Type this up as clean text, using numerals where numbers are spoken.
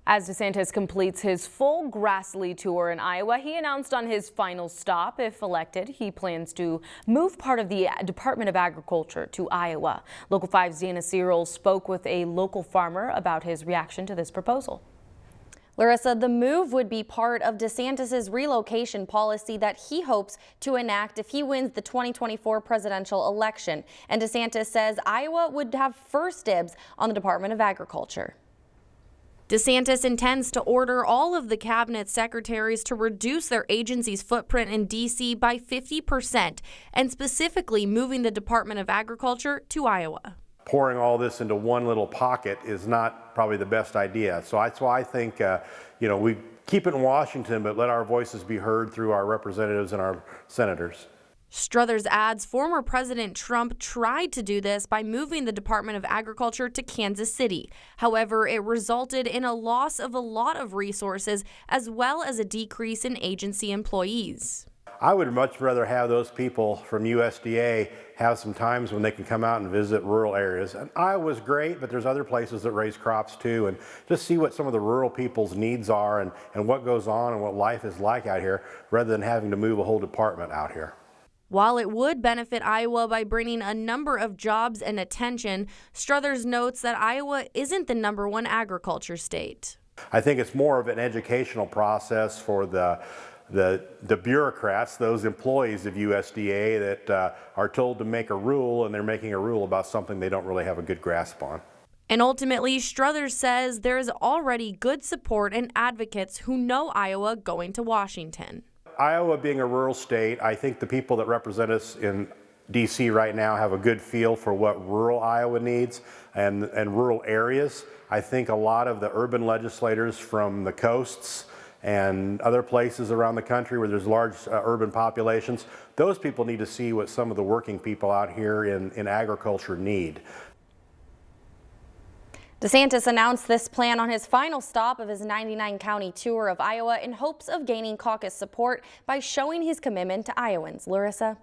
As DeSantis completes his full Grassley tour in Iowa, he announced on his final stop, if elected, he plans to move part of the Department of Agriculture to Iowa. Local 5's Dana Cyril spoke with a local farmer about his reaction to this proposal. Larissa, the move would be part of DeSantis' relocation policy that he hopes to enact if he wins the 2024 presidential election. And DeSantis says Iowa would have first dibs on the Department of Agriculture. DeSantis intends to order all of the cabinet secretaries to reduce their agency's footprint in D.C. by 50%, and specifically moving the Department of Agriculture to Iowa. Pouring all this into one little pocket is not probably the best idea. So that's why I think, we keep it in Washington, but let our voices be heard through our representatives and our senators. Struthers adds former President Trump tried to do this by moving the Department of Agriculture to Kansas City. However, it resulted in a loss of a lot of resources as well as a decrease in agency employees. I would much rather have those people from USDA have some times when they can come out and visit rural areas. And Iowa's great, but there's other places that raise crops too, and just see what some of the rural people's needs are and what goes on and what life is like out here, rather than having to move a whole department out here. While it would benefit Iowa by bringing a number of jobs and attention, Struthers notes that Iowa isn't the #1 agriculture state. I think it's more of an educational process for the bureaucrats, those employees of USDA that are told to make a rule, and they're making a rule about something they don't really have a good grasp on. And ultimately, Struthers says there is already good support and advocates who know Iowa going to Washington. Iowa being a rural state, I think the people that represent us in D.C. right now have a good feel for what rural Iowa needs and rural areas. I think a lot of the urban legislators from the coasts and other places around the country where there's large urban populations, those people need to see what some of the working people out here in agriculture need. DeSantis announced this plan on his final stop of his 99-county tour of Iowa in hopes of gaining caucus support by showing his commitment to Iowans. Larissa?